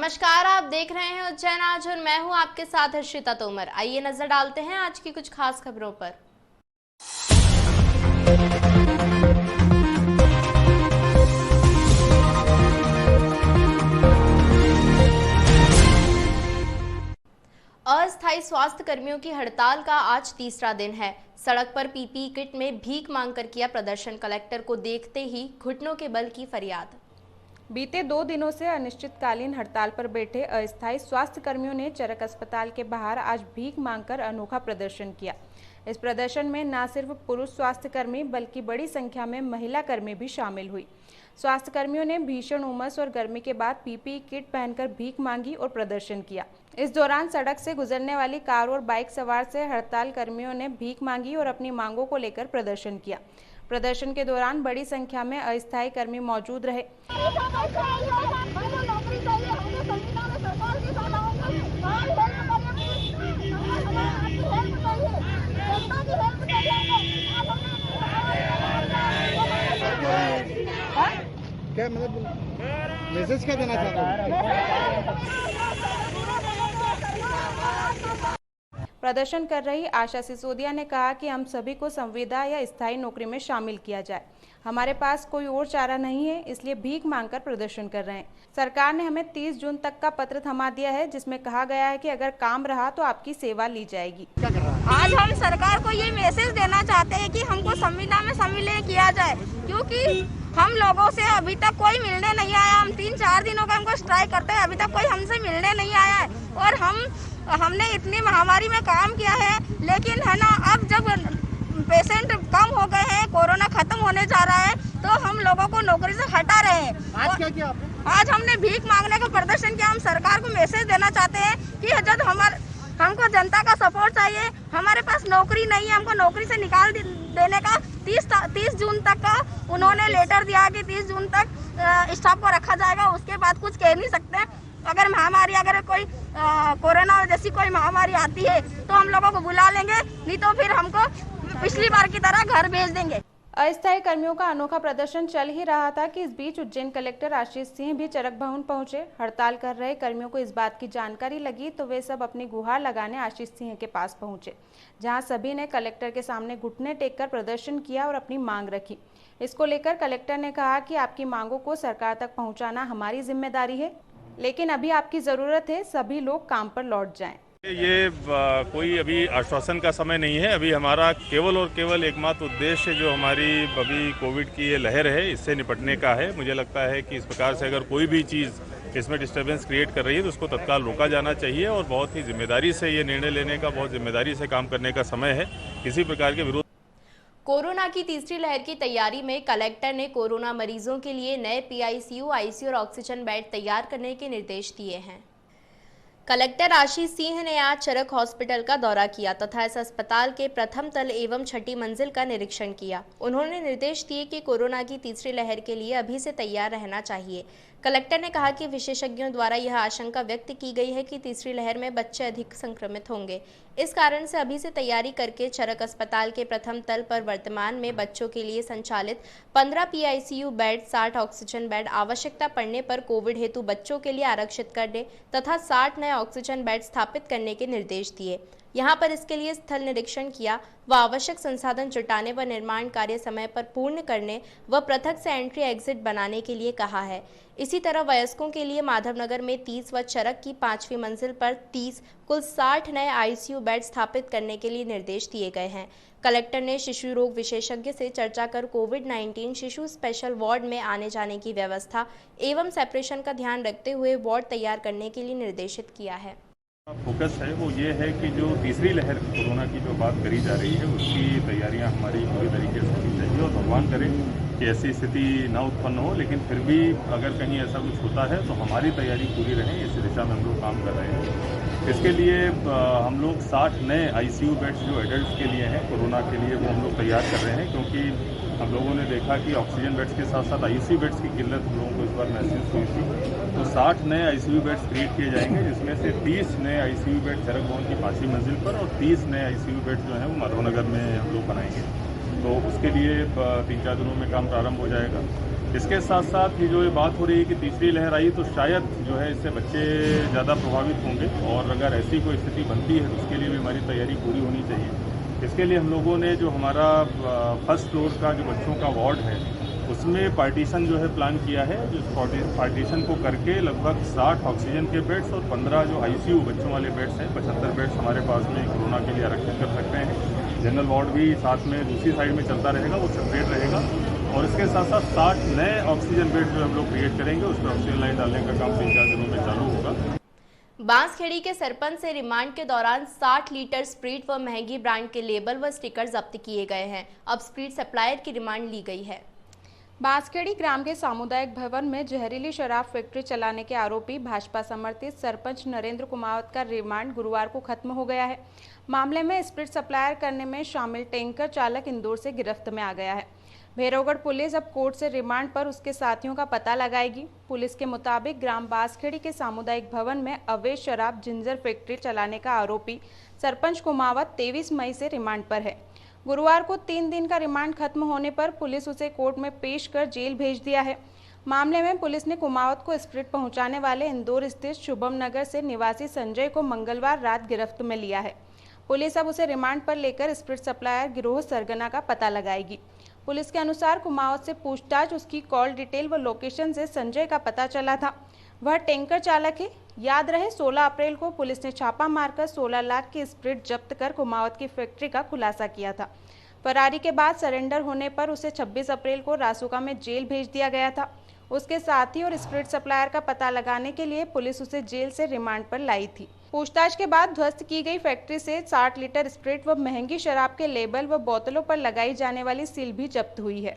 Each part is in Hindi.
नमस्कार, आप देख रहे हैं उज्जैन आज और मैं हूं आपके साथ हर्षिता तोमर। आइए नजर डालते हैं आज की कुछ खास खबरों पर। अस्थायी स्वास्थ्य कर्मियों की हड़ताल का आज तीसरा दिन है। सड़क पर पीपीई किट में भीख मांगकर किया प्रदर्शन। कलेक्टर को देखते ही घुटनों के बल की फरियाद। बीते 2 दिनों से अनिश्चितकालीन हड़ताल पर बैठे अस्थायी स्वास्थ्य कर्मियों ने चरक अस्पताल के बाहर आज भीख मांगकर अनोखा प्रदर्शन किया। इस प्रदर्शन में न सिर्फ पुरुष स्वास्थ्य कर्मी बल्कि बड़ी संख्या में महिला कर्मी भी शामिल हुई। स्वास्थ्य कर्मियों ने भीषण उमस और गर्मी के बाद पीपीई किट पहनकर भीख मांगी और प्रदर्शन किया। इस दौरान सड़क से गुजरने वाली कार और बाइक सवार से हड़ताल कर्मियों ने भीख मांगी और अपनी मांगों को लेकर प्रदर्शन किया। प्रदर्शन के दौरान बड़ी संख्या में अस्थायी कर्मी मौजूद रहे। क्या मतलब मैसेज क्या देना चाहते हैं? प्रदर्शन कर रही आशा सिसोदिया ने कहा कि हम सभी को संविदा या स्थायी नौकरी में शामिल किया जाए। हमारे पास कोई और चारा नहीं है, इसलिए भीख मांगकर प्रदर्शन कर रहे हैं। सरकार ने हमें 30 जून तक का पत्र थमा दिया है, जिसमें कहा गया है कि अगर काम रहा तो आपकी सेवा ली जाएगी। आज हम सरकार को ये मैसेज देना चाहते हैं कि हमको संविदा में सम्मिलित किया जाए, क्योंकि हम लोगों से अभी तक कोई मिलने नहीं आया। हम 3-4 दिनों का हमको स्ट्राइक करते हैं, अभी तक कोई हमसे मिलने नहीं आया है। और हमने इतनी महामारी में काम किया है, लेकिन है ना, अब जब पेशेंट कम हो गए हैं, कोरोना खत्म होने जा रहा है, तो हम लोगों को नौकरी से हटा रहे हैं। आज क्या किया आपने? आज हमने भीख मांगने का प्रदर्शन किया। हम सरकार को मैसेज देना चाहते हैं कि जब हमको जनता का सपोर्ट चाहिए। हमारे पास नौकरी नहीं है, हमको नौकरी से निकाल देने का 30 जून तक का उन्होंने लेटर दिया कि 30 जून तक स्टाफ को रखा जाएगा। उसके बाद कुछ कह नहीं सकते। अगर महामारी, अगर कोई कोरोना जैसी कोई महामारी आती है तो हम लोगों को बुला लेंगे, नहीं तो फिर हमको पिछली बार की तरह घर भेज देंगे। अस्थायी कर्मियों का अनोखा प्रदर्शन चल ही रहा था कि इस बीच उज्जैन कलेक्टर आशीष सिंह भी चरक भवन पहुंचे। हड़ताल कर रहे कर्मियों को इस बात की जानकारी लगी तो वे सब अपनी गुहार लगाने आशीष सिंह के पास पहुंचे, जहां सभी ने कलेक्टर के सामने घुटने टेककर प्रदर्शन किया और अपनी मांग रखी। इसको लेकर कलेक्टर ने कहा कि आपकी मांगों को सरकार तक पहुँचाना हमारी जिम्मेदारी है, लेकिन अभी आपकी जरूरत है सभी लोग काम पर लौट जाएं। ये कोई अभी आश्वासन का समय नहीं है। अभी हमारा केवल और केवल एकमात्र उद्देश्य जो हमारी अभी कोविड की ये लहर है, इससे निपटने का है। मुझे लगता है कि इस प्रकार से अगर कोई भी चीज़ इसमें डिस्टर्बेंस क्रिएट कर रही है तो उसको तत्काल रोका जाना चाहिए और बहुत ही जिम्मेदारी से ये निर्णय लेने का, बहुत जिम्मेदारी से काम करने का समय है। किसी प्रकार के विरोध। कोरोना की तीसरी लहर की तैयारी में कलेक्टर ने कोरोना मरीजों के लिए नए पीआईसीयू, आईसीयू और ऑक्सीजन बेड तैयार करने के निर्देश दिए हैं। कलेक्टर आशीष सिंह ने आज चरक हॉस्पिटल का दौरा किया तथा इस अस्पताल के प्रथम तल एवं छठी मंजिल का निरीक्षण किया। उन्होंने निर्देश दिए कि कोरोना की तीसरी लहर के लिए अभी से तैयार रहना चाहिए। कलेक्टर ने कहा कि विशेषज्ञों द्वारा यह आशंका व्यक्त की गई है कि तीसरी लहर में बच्चे अधिक संक्रमित होंगे। इस कारण से अभी से तैयारी करके चरक अस्पताल के प्रथम तल पर वर्तमान में बच्चों के लिए संचालित 15 पीआईसीयू बेड, 60 ऑक्सीजन बेड, आवश्यकता पड़ने पर कोविड हेतु बच्चों के लिए आरक्षित करने तथा 60 नए ऑक्सीजन बेड स्थापित करने के निर्देश दिए। यहाँ पर इसके लिए स्थल निरीक्षण किया व आवश्यक संसाधन जुटाने व निर्माण कार्य समय पर पूर्ण करने व पृथक से एंट्री एग्जिट बनाने के लिए कहा है। इसी तरह वयस्कों के लिए माधवनगर में 30 व चरक की 5वीं मंजिल पर 30 कुल 60 नए आईसीयू बेड स्थापित करने के लिए निर्देश दिए गए हैं। कलेक्टर ने शिशु रोग विशेषज्ञ से चर्चा कर कोविड-19 शिशु स्पेशल वार्ड में आने जाने की व्यवस्था एवं सेपरेशन का ध्यान रखते हुए वार्ड तैयार करने के लिए निर्देशित किया है। फोकस है वो ये है कि जो तीसरी लहर कोरोना की जो बात करी जा रही है उसकी तैयारियां हमारी पूरी तरीके से होनी चाहिए और भगवान करे कि ऐसी स्थिति न उत्पन्न हो, लेकिन फिर भी अगर कहीं ऐसा कुछ होता है तो हमारी तैयारी पूरी रहे, इस दिशा में हम लोग काम कर रहे हैं। इसके लिए हम लोग 60 नए आईसीयू बेड्स जो एडल्ट के लिए हैं कोरोना के लिए वो हम लोग तैयार कर रहे हैं, क्योंकि हम लोगों ने देखा कि ऑक्सीजन बेड्स के साथ साथ आईसीयू बेड्स की किल्लत हम लोगों को इस बार महसूस हुई थी। तो 60 नए आईसीयू बेड्स क्रिएट किए जाएंगे, जिसमें से 30 नए आईसीयू बेड चरक भवन की 5वीं मंजिल पर और 30 नए आईसीयू बेड जो हैं वो माधवनगर में हम लोग बनाएंगे। तो उसके लिए 3-4 दिनों में काम प्रारंभ हो जाएगा इसके साथ साथ ही जो ये बात हो रही है कि तीसरी लहर आई तो शायद जो है इससे बच्चे ज़्यादा प्रभावित होंगे, और अगर ऐसी कोई स्थिति बनती है तो उसके लिए भी हमारी तैयारी पूरी होनी चाहिए। इसके लिए हम लोगों ने जो हमारा फर्स्ट फ्लोर का जो बच्चों का वार्ड है उसमें पार्टीशन जो है प्लान किया है। जिस पार्टीशन को करके लगभग 60 ऑक्सीजन के बेड्स और 15 जो ICU बच्चों वाले बेड्स हैं, 75 बेड्स हमारे पास में कोरोना के लिए आरक्षित कर सकते हैं। जनरल वार्ड भी साथ में दूसरी साइड में चलता रहेगा, वो सेपरेट रहेगा। और इसके साथ साथ 60 नए ऑक्सीजन बेड जो हम लोग क्रिएट करेंगे, उस पर ऑक्सीजन लाइन डालने का काम 3-4 दिनों में चालू होगा। बांसखेड़ी के सरपंच से रिमांड के दौरान 60 लीटर स्प्रीट व महंगी ब्रांड के लेबल व स्टिकर जब्त किए गए हैं। अब स्प्रीट सप्लायर की रिमांड ली गई है। बांसखेड़ी ग्राम के सामुदायिक भवन में जहरीली शराब फैक्ट्री चलाने के आरोपी भाजपा समर्थित सरपंच नरेंद्र कुमावत का रिमांड गुरुवार को खत्म हो गया है। मामले में स्प्रीट सप्लायर करने में शामिल टैंकर चालक इंदौर से गिरफ्त में आ गया है। भैरवगढ़ पुलिस अब कोर्ट से रिमांड पर उसके साथियों का पता लगाएगी। पुलिस के मुताबिक ग्राम बांसखेड़ी के सामुदायिक भवन में अवैध शराब जिंजर फैक्ट्री चलाने का आरोपी सरपंच कुमावत 23 मई से रिमांड पर है। गुरुवार को 3 दिन का रिमांड खत्म होने पर पुलिस उसे कोर्ट में पेश कर जेल भेज दिया है। मामले में पुलिस ने कुमावत को स्प्रीट पहुंचाने वाले इंदौर स्थित शुभम नगर से निवासी संजय को मंगलवार रात गिरफ्त में लिया है। पुलिस अब उसे रिमांड पर लेकर स्प्रीट सप्लायर गिरोह सरगना का पता लगाएगी। पुलिस के अनुसार कुमावत से पूछताछ उसकी कॉल डिटेल व लोकेशन से संजय का पता चला था। वह टैंकर चालक है। याद रहे 16 अप्रैल को पुलिस ने छापा मारकर 16 लाख की स्प्रीट जब्त कर कुमावत की फैक्ट्री का खुलासा किया था। फरारी के बाद सरेंडर होने पर उसे 26 अप्रैल को रासुका में जेल भेज दिया गया था। उसके साथी और स्प्रीट सप्लायर का पता लगाने के लिए पुलिस उसे जेल से रिमांड पर लाई थी। पूछताछ के बाद ध्वस्त की गई फैक्ट्री से 60 लीटर स्प्रीट व महंगी शराब के लेबल व बोतलों पर लगाई जाने वाली सील भी जब्त हुई है।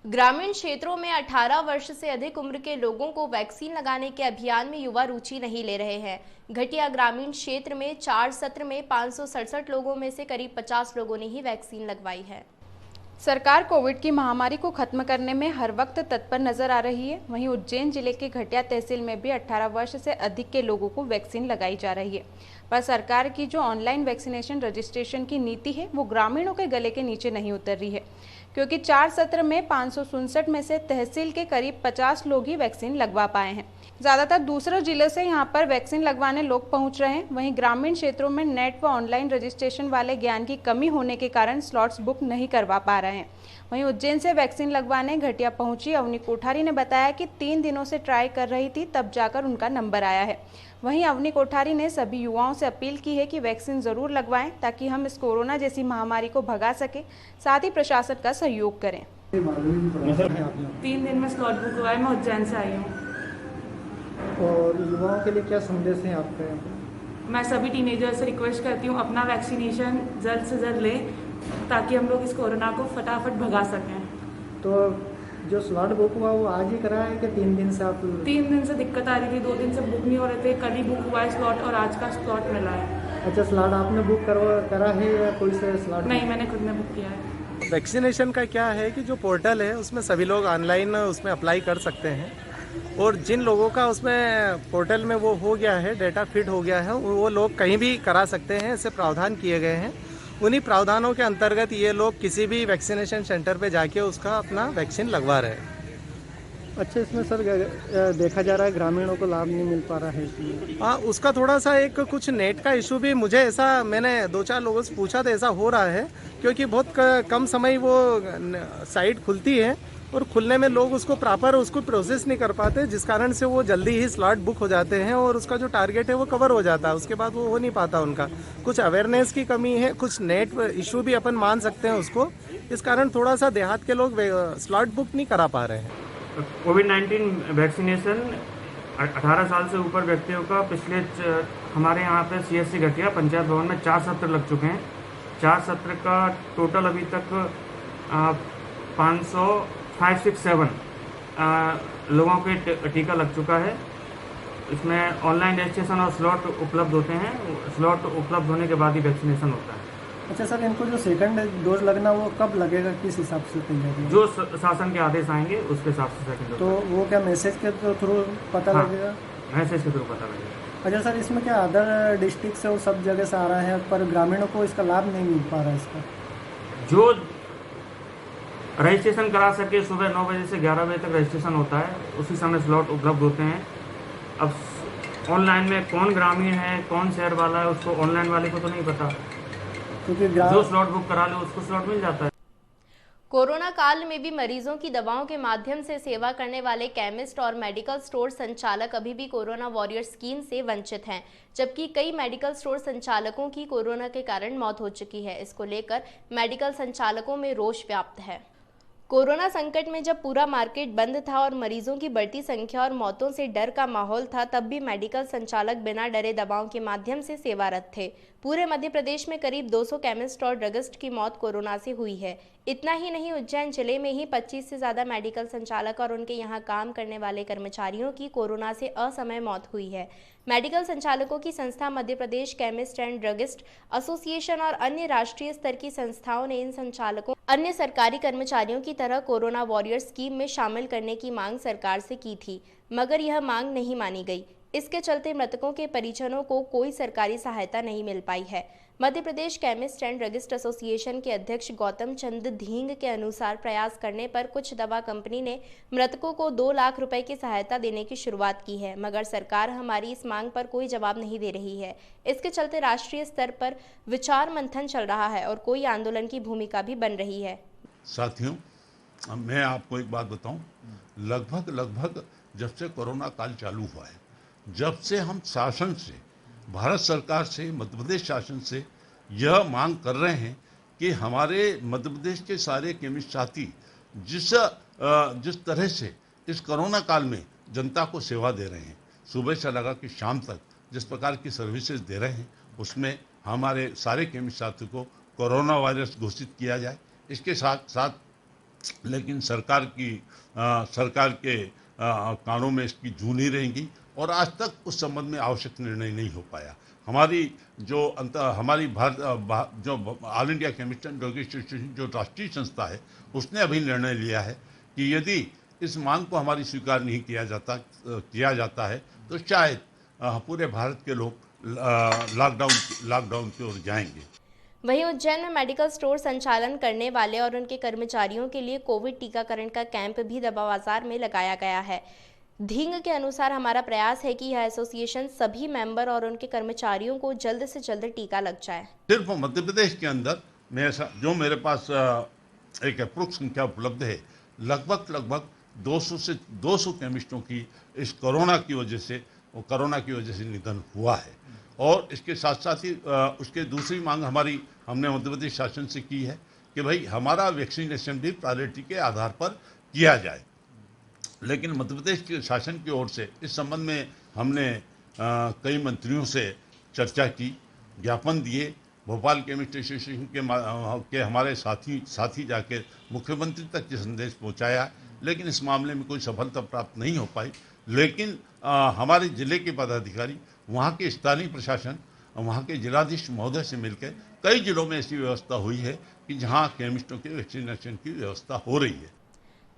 ग्रामीण क्षेत्रों में 18 वर्ष से अधिक उम्र के लोगों को वैक्सीन लगाने के अभियान में युवा रुचि नहीं ले रहे हैं। घटिया ग्रामीण क्षेत्र में 4 सत्र में 567 लोगों में से करीब 50 लोगों ने ही वैक्सीन लगवाई है। सरकार कोविड की महामारी को खत्म करने में हर वक्त तत्पर नजर आ रही है। वहीं उज्जैन जिले के घटिया तहसील में भी 18 वर्ष से अधिक के लोगों को वैक्सीन लगाई जा रही है, पर सरकार की जो ऑनलाइन वैक्सीनेशन रजिस्ट्रेशन की नीति है वो ग्रामीणों के गले के नीचे नहीं उतर रही है, क्योंकि 4 सत्र में 567 में से तहसील के करीब 50 लोग ही वैक्सीन लगवा पाए हैं। ज़्यादातर दूसरे जिले से यहां पर वैक्सीन लगवाने लोग पहुंच रहे हैं। वहीं ग्रामीण क्षेत्रों में नेट व ऑनलाइन रजिस्ट्रेशन वाले ज्ञान की कमी होने के कारण स्लॉट्स बुक नहीं करवा पा रहे हैं। वहीं उज्जैन से वैक्सीन लगवाने घटिया पहुंची अवनी कोठारी ने बताया कि 3 दिनों से ट्राई कर रही थी, तब जाकर उनका नंबर आया है। वहीं अवनी कोठारी ने सभी युवाओं से अपील की है कि वैक्सीन ज़रूर लगवाएं ताकि हम इस कोरोना जैसी महामारी को भगा सकें, साथ ही प्रशासन का सहयोग करें। 3 दिन में स्लॉट बुक हुआ है। मैं उज्जैन से आई हूँ। और युवाओं के लिए क्या संदेश है आपका? मैं सभी टीनेजर्स से रिक्वेस्ट करती हूँ अपना वैक्सीनेशन जल्द से जल्द लें ताकि हम लोग इस कोरोना को फटाफट भगा सकें। तो जो स्लॉट बुक हुआ वो आज ही करा है कि 3 दिन से आप? 3 दिन से दिक्कत आ रही थी, 2 दिन से बुक नहीं हो रहे थे। कल ही बुक हुआ है स्लॉट और आज का स्लॉट मिला है। अच्छा, स्लॉट आपने बुक करा है या कोई से स्लॉट? नहीं, मैंने खुद ने बुक किया है। वैक्सीनेशन का क्या है कि जो पोर्टल है उसमें सभी लोग ऑनलाइन उसमें अप्लाई कर सकते हैं, और जिन लोगों का उसमें पोर्टल में वो हो गया है, डेटा फिट हो गया है, वो लोग कहीं भी करा सकते हैं। ऐसे प्रावधान किए गए हैं। उन्हीं प्रावधानों के अंतर्गत ये लोग किसी भी वैक्सीनेशन सेंटर पे जाके उसका अपना वैक्सीन लगवा रहे हैं। अच्छा, इसमें सर देखा जा रहा है ग्रामीणों को लाभ नहीं मिल पा रहा है इसलिए? हाँ, उसका थोड़ा सा एक कुछ नेट का इशू भी मुझे ऐसा, मैंने 2-4 लोगों से पूछा था, ऐसा हो रहा है क्योंकि बहुत कम समय वो साइट खुलती है और खुलने में लोग उसको प्रॉपर उसको प्रोसेस नहीं कर पाते, जिस कारण से वो जल्दी ही स्लॉट बुक हो जाते हैं और उसका जो टारगेट है वो कवर हो जाता है। उसके बाद वो हो नहीं पाता उनका। कुछ अवेयरनेस की कमी है, कुछ नेट इशू भी अपन मान सकते हैं उसको। इस कारण थोड़ा सा देहात के लोग स्लॉट बुक नहीं करा पा रहे हैं। कोविड-19 वैक्सीनेशन 18 साल से ऊपर व्यक्तियों का पिछले हमारे यहाँ पे CSC घटिया पंचायत भवन में 4 सत्र लग चुके हैं। 4 सत्र का टोटल अभी तक 567 लोगों के टीका लग चुका है। इसमें ऑनलाइन रजिस्ट्रेशन और स्लॉट उपलब्ध होते हैं। स्लॉट उपलब्ध होने के बाद ही वैक्सीनेशन होता है। अच्छा सर, इनको जो सेकंड डोज लगना वो कब लगेगा, किस हिसाब से तैयारी? जो शासन के आदेश आएंगे उसके हिसाब से सेकंड डोज। तो वो क्या मैसेज के थ्रू पता लगेगा? मैसेज के थ्रू पता लगेगा। अच्छा सर, इसमें क्या अदर डिस्ट्रिक्ट से वो सब जगह से आ रहा है, पर ग्रामीणों को इसका लाभ नहीं मिल पा रहा है इसका? जो रजिस्ट्रेशन करा सके। सुबह 9 बजे से 11 बजे तक रजिस्ट्रेशन होता है, उसी समय स्लॉट उपलब्ध होते हैं। अब ऑनलाइन में कौन ग्रामीण है कौन शहर वाला है उसको ऑनलाइन वाले को तो नहीं पता, क्योंकि जो स्लॉट बुक करा ले उसको स्लॉट मिल जाता है। कोरोना काल में भी मरीजों की दवाओं के माध्यम से सेवा करने वाले केमिस्ट और मेडिकल स्टोर संचालक अभी भी कोरोना वॉरियर स्कीम से वंचित हैं, जबकि कई मेडिकल स्टोर संचालकों की कोरोना के कारण मौत हो चुकी है। इसको लेकर मेडिकल संचालकों में रोष व्याप्त है। कोरोना संकट में जब पूरा मार्केट बंद था और मरीजों की बढ़ती संख्या और मौतों से डर का माहौल था, तब भी मेडिकल संचालक बिना डरे दवाओं के माध्यम से सेवारत थे। पूरे मध्य प्रदेश में करीब 200 केमिस्ट और ड्रगिस्ट की मौत कोरोना से हुई है। इतना ही नहीं, उज्जैन जिले में ही 25 से ज़्यादा मेडिकल संचालक और उनके यहाँ काम करने वाले कर्मचारियों की कोरोना से असमय मौत हुई है। मेडिकल संचालकों की संस्था Madhya Pradesh chemist and druggist association और अन्य राष्ट्रीय स्तर की संस्थाओं ने इन संचालकों अन्य सरकारी कर्मचारियों की तरह कोरोना वॉरियर स्कीम में शामिल करने की मांग सरकार से की थी, मगर यह मांग नहीं मानी गई। इसके चलते मृतकों के परिजनों को कोई सरकारी सहायता नहीं मिल पाई है। Madhya Pradesh chemist and druggist association के अध्यक्ष गौतम चंद धींग के अनुसार प्रयास करने पर कुछ दवा कंपनी ने मृतकों को 2 लाख रुपए की सहायता देने की शुरुआत की है, मगर सरकार हमारी इस मांग पर कोई जवाब नहीं दे रही है। इसके चलते राष्ट्रीय स्तर पर विचार मंथन चल रहा है और कोई आंदोलन की भूमिका भी बन रही है। साथियों, मैं आपको एक बात बताऊं, लगभग जब से कोरोना काल चालू हुआ है, जब से हम शासन से, भारत सरकार से, मध्य प्रदेश शासन से यह मांग कर रहे हैं कि हमारे मध्य प्रदेश के सारे केमिस्ट साथी जिस तरह से इस कोरोना काल में जनता को सेवा दे रहे हैं, सुबह से लगा कि शाम तक जिस प्रकार की सर्विसेज दे रहे हैं, उसमें हमारे सारे केमिस्ट साथी को कोरोना वायरस घोषित किया जाए। इसके साथ साथ लेकिन सरकार के कानों में इसकी जू नहीं रहेंगी और आज तक उस संबंध में आवश्यक निर्णय नहीं हो पाया। हमारी जो all India chemist and druggist association जो राष्ट्रीय संस्था है, उसने अभी निर्णय लिया है कि यदि इस मांग को हमारी स्वीकार नहीं किया जाता है तो शायद पूरे भारत के लोग लॉकडाउन की ओर जाएंगे। वहीं उज्जैन में मेडिकल स्टोर संचालन करने वाले और उनके कर्मचारियों के लिए कोविड टीकाकरण का कैंप भी दवा बाजार में लगाया गया है। धींग के अनुसार हमारा प्रयास है कि यह एसोसिएशन सभी मेंबर और उनके कर्मचारियों को जल्द से जल्द टीका लग जाए। सिर्फ मध्य प्रदेश के अंदर जो मेरे पास एक अप्रोक्स संख्या उपलब्ध है, लगभग 200 केमिस्टों की इस कोरोना की वजह से निधन हुआ है। और इसके साथ साथ ही उसके दूसरी मांग हमने मध्य प्रदेश शासन से की है कि भाई हमारा वैक्सीनेशन भी प्रायोरिटी के आधार पर किया जाए। लेकिन मध्य प्रदेश के शासन की ओर से इस संबंध में हमने कई मंत्रियों से चर्चा की, ज्ञापन दिए, भोपाल केमिस्ट एसोसिएशन के हमारे साथी जाकर मुख्यमंत्री तक ये संदेश पहुंचाया, लेकिन इस मामले में कोई सफलता प्राप्त नहीं हो पाई। लेकिन हमारे जिले के पदाधिकारी, वहाँ के स्थानीय प्रशासन, वहाँ के जिलाधीश महोदय से मिलकर कई जिलों में ऐसी व्यवस्था हुई है कि जहाँ केमिस्टों के वैक्सीनेशन की व्यवस्था हो रही है।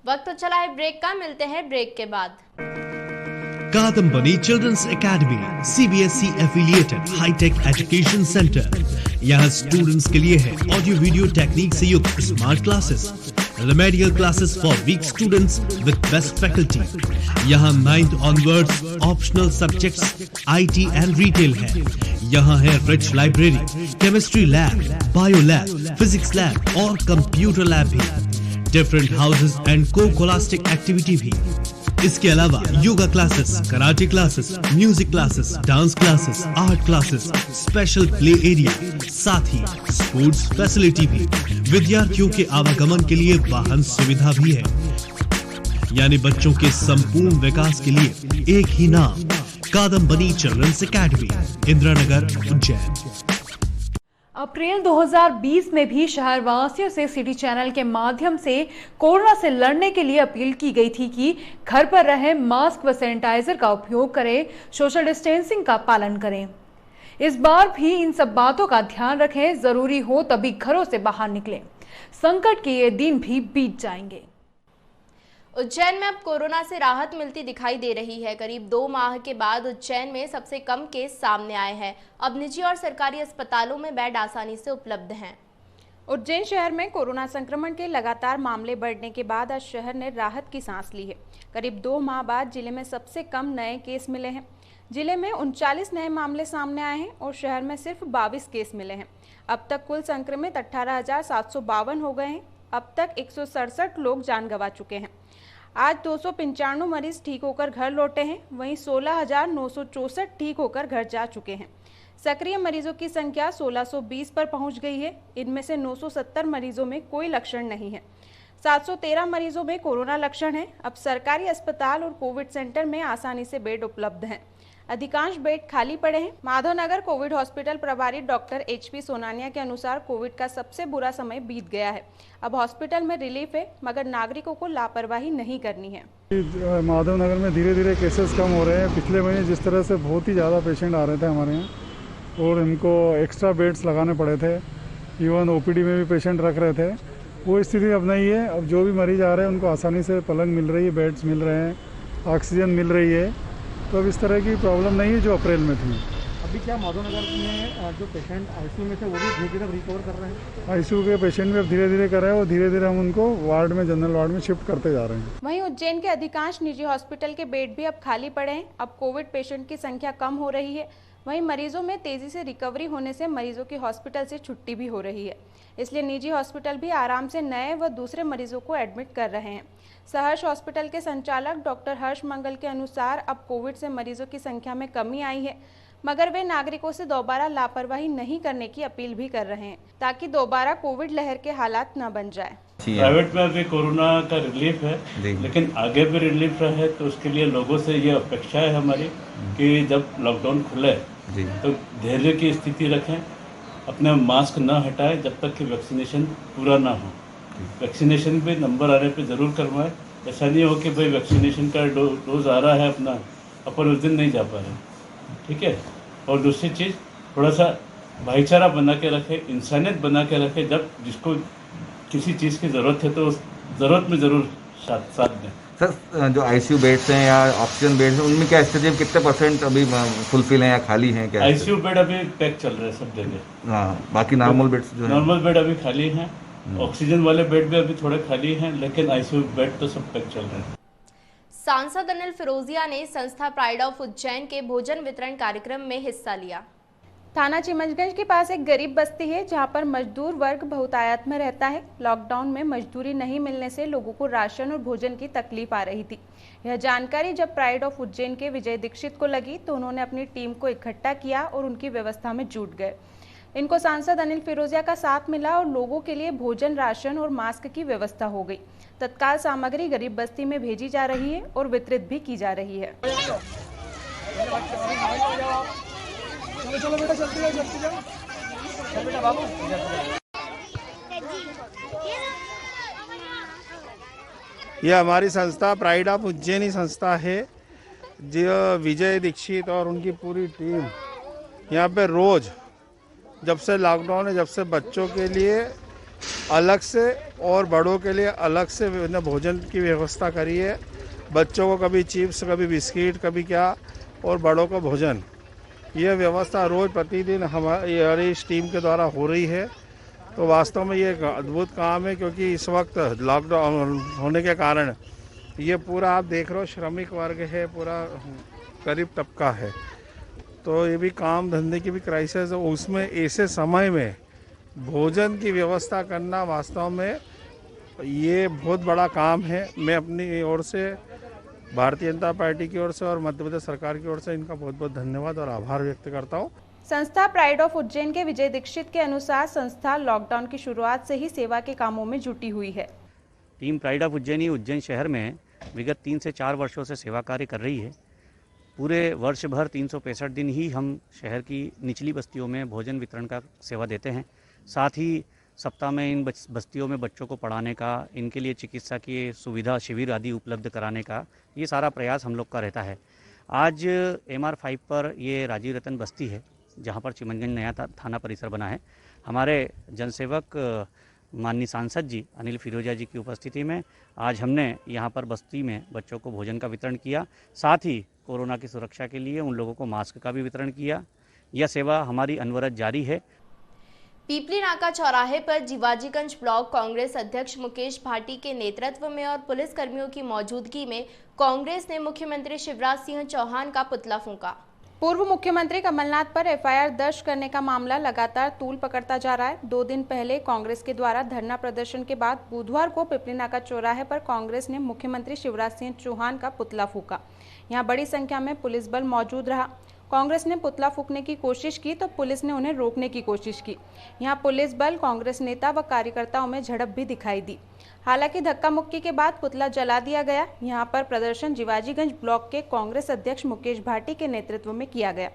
वक्त चला है ब्रेक का, मिलते हैं ब्रेक के बाद। Kadambini children's academy CBSE affiliated high tech education centre. यहाँ स्टूडेंट्स के लिए है ऑडियो वीडियो टेक्निक से युक्त smart classes, remedial classes for weak students with best faculty. यहाँ 9th onwards optional subjects IT and retail है। यहाँ है rich library, chemistry lab, bio lab, physics lab और कंप्यूटर लैब भी। Different houses and coscholastic activity भी। इसके अलावा yoga classes, karate classes, music classes, dance classes, art classes, special play area, साथ ही स्पोर्ट्स फैसिलिटी भी। विद्यार्थियों के आवागमन के लिए वाहन सुविधा भी है। यानी बच्चों के संपूर्ण विकास के लिए एक ही नाम, कादम्बनी चिल्ड्रंस एकेडमी, इंदिरानगर, उज्जैन। अप्रैल 2020 में भी शहरवासियों से सिटी चैनल के माध्यम से कोरोना से लड़ने के लिए अपील की गई थी कि घर पर रहें, मास्क व सैनिटाइजर का उपयोग करें, सोशल डिस्टेंसिंग का पालन करें। इस बार भी इन सब बातों का ध्यान रखें, जरूरी हो तभी घरों से बाहर निकलें। संकट के ये दिन भी बीत जाएंगे। उज्जैन में अब कोरोना से राहत मिलती दिखाई दे रही है। करीब 2 माह के बाद उज्जैन में सबसे कम केस सामने आए हैं। अब निजी और सरकारी अस्पतालों में बेड आसानी से उपलब्ध हैं। उज्जैन शहर में कोरोना संक्रमण के लगातार मामले बढ़ने के बाद आज शहर ने राहत की सांस ली है। करीब 2 माह बाद जिले में सबसे कम नए केस मिले हैं। जिले में 39 नए मामले सामने आए हैं और शहर में सिर्फ 22 केस मिले हैं। अब तक कुल संक्रमित 18,752 हो गए हैं। अब तक 167 लोग जान गंवा चुके हैं। आज 295 मरीज ठीक होकर घर लौटे हैं, वहीं 16,964 ठीक होकर घर जा चुके हैं। सक्रिय मरीजों की संख्या 1620 पर पहुंच गई है। इनमें से 970 मरीजों में कोई लक्षण नहीं है। 713 मरीजों में कोरोना लक्षण है। अब सरकारी अस्पताल और कोविड सेंटर में आसानी से बेड उपलब्ध हैं। अधिकांश बेड खाली पड़े हैं। माधवनगर कोविड हॉस्पिटल प्रभारी डॉक्टर HP सोनानिया के अनुसार कोविड का सबसे बुरा समय बीत गया है। अब हॉस्पिटल में रिलीफ है, मगर नागरिकों को लापरवाही नहीं करनी है। माधवनगर में धीरे धीरे केसेस कम हो रहे हैं। पिछले महीने जिस तरह से बहुत ही ज़्यादा पेशेंट आ रहे थे हमारे यहाँ और इनको एक्स्ट्रा बेड्स लगाने पड़े थे, इवन OPD में भी पेशेंट रख रहे थे, वो स्थिति अब नहीं है। अब जो भी मरीज आ रहे हैं उनको आसानी से पलंग मिल रही है, बेड्स मिल रहे हैं, ऑक्सीजन मिल रही है। तो अब इस तरह की प्रॉब्लम नहीं है जो अप्रैल में थी। अभी क्या माधवनगर में जो पेशेंट ICU में थे वो भी धीरे धीरे रिकवर कर रहे हैं? ICU के पेशेंट भी अब धीरे धीरे कर रहे हैं और धीरे धीरे हम उनको वार्ड में, जनरल वार्ड में शिफ्ट करते जा रहे हैं। वहीं उज्जैन के अधिकांश निजी हॉस्पिटल के बेड भी अब खाली पड़े हैं। अब कोविड पेशेंट की संख्या कम हो रही है। वहीं मरीजों में तेजी से रिकवरी होने से मरीजों की हॉस्पिटल से छुट्टी भी हो रही है। इसलिए निजी हॉस्पिटल भी आराम से नए व दूसरे मरीजों को एडमिट कर रहे हैं। सहर्ष हॉस्पिटल के संचालक डॉक्टर हर्ष मंगल के अनुसार अब कोविड से मरीजों की संख्या में कमी आई है, मगर वे नागरिकों से दोबारा लापरवाही नहीं करने की अपील भी कर रहे हैं, ताकि दोबारा कोविड लहर के हालात न बन जाए। प्राइवेट में अभी कोरोना का रिलीफ है, लेकिन आगे भी रिलीफ रहे तो उसके लिए लोगों से ये अपेक्षा है हमारी कि जब लॉकडाउन खुले तो धैर्य की स्थिति रखें, अपने मास्क न हटाएं जब तक कि वैक्सीनेशन पूरा ना हो। वैक्सीनेशन पे नंबर आने पे ज़रूर करवाएं। ऐसा नहीं हो कि भाई वैक्सीनेशन का डोज आ रहा है अपना, अपन उस दिन नहीं जा पा रहे, ठीक है। और दूसरी चीज़, थोड़ा सा भाईचारा बना के रखें, इंसानियत बना के रखें। जब जिसको किसी चीज़ की ज़रूरत है तो उस ज़रूरत में ज़रूर साथ दें। सर, जो ICU बेड्स हैं या ऑक्सीजन बेड्स हैं उनमें क्या स्थिति है, कितने % अभी फुलफिल हैं या खाली हैं? क्या ICU बेड अभी पैक चल रहे हैं सब जगह। हाँ, बाकी नॉर्मल बेड्स जो हैं, नॉर्मल बेड अभी खाली हैं। ऑक्सीजन वाले बेड भी अभी थोड़े खाली हैं, लेकिन ICU बेड तो सब पैक चल रहे हैं। सांसद अनिल फिरोजिया ने संस्था प्राइड ऑफ उज्जैन के भोजन वितरण कार्यक्रम में हिस्सा लिया। थाना चिमनगंज के पास एक गरीब बस्ती है जहां पर मजदूर वर्ग बहुतायत में रहता है। लॉकडाउन में मजदूरी नहीं मिलने से लोगों को राशन और भोजन की तकलीफ आ रही थी। यह जानकारी जब प्राइड ऑफ उज्जैन के विजय दीक्षित को लगी तो उन्होंने अपनी टीम को इकट्ठा किया और उनकी व्यवस्था में जुट गए। इनको सांसद अनिल फिरोजिया का साथ मिला और लोगों के लिए भोजन, राशन और मास्क की व्यवस्था हो गई। तत्काल सामग्री गरीब बस्ती में भेजी जा रही है और वितरित भी की जा रही है। चलो बेटा, जल्दी जाओ। बेटा बाबू, यह हमारी संस्था प्राइड ऑफ उज्जैनी संस्था है, जो विजय दीक्षित और उनकी पूरी टीम यहाँ पे रोज, जब से लॉकडाउन है, जब से बच्चों के लिए अलग से और बड़ों के लिए अलग से भोजन की व्यवस्था करी है। बच्चों को कभी चिप्स, कभी बिस्किट, कभी क्या, और बड़ों को भोजन। ये व्यवस्था रोज प्रतिदिन हमारी इस टीम के द्वारा हो रही है। तो वास्तव में ये एक अद्भुत काम है, क्योंकि इस वक्त लॉकडाउन होने के कारण ये पूरा आप देख रहे हो श्रमिक वर्ग है, पूरा गरीब तबका है। तो ये भी काम धंधे की भी क्राइसिस है, उसमें ऐसे समय में भोजन की व्यवस्था करना वास्तव में ये बहुत बड़ा काम है। मैं अपनी ओर से, भारतीय जनता पार्टी की ओर से और मध्य प्रदेश सरकार की ओर से इनका बहुत बहुत धन्यवाद और आभार व्यक्त करता हूँ। संस्था प्राइड ऑफ उज्जैन के विजय दीक्षित के अनुसार संस्था लॉकडाउन की शुरुआत से ही सेवा के कामों में जुटी हुई है। Team bride of Ujjaini Ujjain शहर में विगत 3 से 4 वर्षों से सेवा कार्य कर रही है। पूरे वर्ष भर 365 दिन ही हम शहर की निचली बस्तियों में भोजन वितरण का सेवा देते हैं। साथ ही सप्ताह में इन बस्तियों में बच्चों को पढ़ाने का, इनके लिए चिकित्सा की सुविधा शिविर आदि उपलब्ध कराने का ये सारा प्रयास हम लोग का रहता है। आज MR 5 पर ये राजीव रतन बस्ती है, जहाँ पर चिमनगंज नया थाना परिसर बना है। हमारे जनसेवक माननीय सांसद जी अनिल फिरोजिया जी की उपस्थिति में आज हमने यहाँ पर बस्ती में बच्चों को भोजन का वितरण किया। साथ ही कोरोना की सुरक्षा के लिए उन लोगों को मास्क का भी वितरण किया। यह सेवा हमारी अनवरत जारी है। पीपली नाका चौराहे पर जीवाजीगंज ब्लॉक कांग्रेस अध्यक्ष मुकेश भाटी के नेतृत्व में और पुलिस कर्मियों की मौजूदगी में कांग्रेस ने मुख्यमंत्री शिवराज सिंह चौहान का पुतला फूंका। पूर्व मुख्यमंत्री कमलनाथ पर एफआईआर दर्ज करने का मामला लगातार तूल पकड़ता जा रहा है। 2 दिन पहले कांग्रेस के द्वारा धरना प्रदर्शन के बाद बुधवार को पिपली नाका चौराहे पर कांग्रेस ने मुख्यमंत्री शिवराज सिंह चौहान का पुतला फूंका। यहां बड़ी संख्या में पुलिस बल मौजूद रहा। कांग्रेस ने पुतला फूंकने की कोशिश की तो पुलिस ने उन्हें रोकने की कोशिश की। यहां पुलिस बल कांग्रेस नेता व कार्यकर्ताओं में झड़प भी दिखाई दी। हालांकि धक्का मुक्की के बाद पुतला जला दिया गया। यहां पर प्रदर्शन जीवाजीगंज ब्लॉक के कांग्रेस अध्यक्ष मुकेश भाटी के नेतृत्व में किया गया।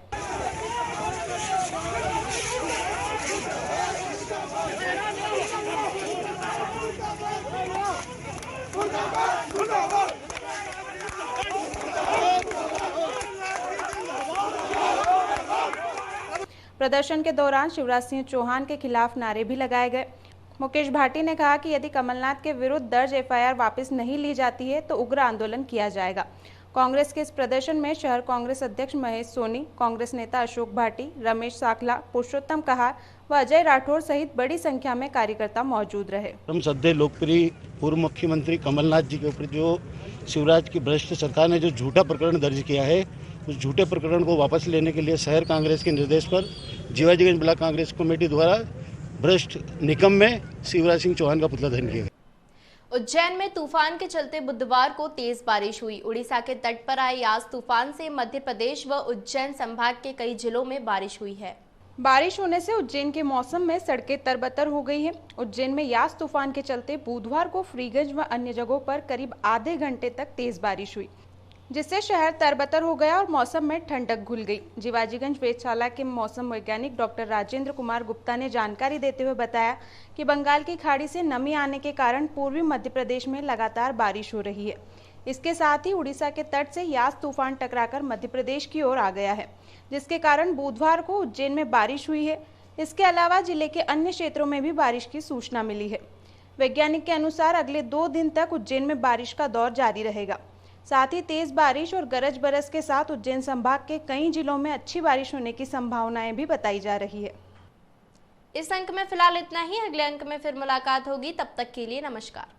प्रदर्शन के दौरान शिवराज सिंह चौहान के खिलाफ नारे भी लगाए गए। मुकेश भाटी ने कहा कि यदि कमलनाथ के विरुद्ध दर्ज एफआईआर वापस नहीं ली जाती है तो उग्र आंदोलन किया जाएगा। कांग्रेस के इस प्रदर्शन में शहर कांग्रेस अध्यक्ष महेश सोनी, कांग्रेस नेता अशोक भाटी, रमेश साखला, पुरुषोत्तम कहार व अजय राठौर सहित बड़ी संख्या में कार्यकर्ता मौजूद रहे। हम सद्य लोकप्रिय पूर्व मुख्यमंत्री कमलनाथ जी के ऊपर जो शिवराज की भ्रष्ट सरकार ने जो झूठा प्रकरण दर्ज किया है, उस झूठे प्रकरण को वापस लेने के लिए शहर कांग्रेस के निर्देश पर जीवाजीगंज ब्लॉक कांग्रेस कमेटी द्वारा भ्रष्ट निकम में शिवराज सिंह चौहान का पुतला दहन किया गया। उज्जैन में तूफान के चलते बुधवार को तेज बारिश हुई। उड़ीसा के तट पर आए यास तूफान से मध्य प्रदेश व उज्जैन संभाग के कई जिलों में बारिश हुई है। बारिश होने से उज्जैन के मौसम में सड़कें तरबतर हो गई हैं। उज्जैन में यास तूफान के चलते बुधवार को फ्रीगंज व अन्य जगहों पर करीब आधे घंटे तक तेज बारिश हुई, जिससे शहर तरबतर हो गया और मौसम में ठंडक घुल गई। जीवाजीगंज वेधशाला के मौसम वैज्ञानिक डॉक्टर राजेंद्र कुमार गुप्ता ने जानकारी देते हुए बताया कि बंगाल की खाड़ी से नमी आने के कारण पूर्वी मध्य प्रदेश में लगातार बारिश हो रही है। इसके साथ ही उड़ीसा के तट से यास तूफान टकराकर मध्य प्रदेश की ओर आ गया है, जिसके कारण बुधवार को उज्जैन में बारिश हुई है। इसके अलावा जिले के अन्य क्षेत्रों में भी बारिश की सूचना मिली है। वैज्ञानिक के अनुसार अगले 2 दिन तक उज्जैन में बारिश का दौर जारी रहेगा। साथ ही तेज बारिश और गरज बरस के साथ उज्जैन संभाग के कई जिलों में अच्छी बारिश होने की संभावनाएं भी बताई जा रही है। इस अंक में फिलहाल इतना ही। अगले अंक में फिर मुलाकात होगी। तब तक के लिए नमस्कार।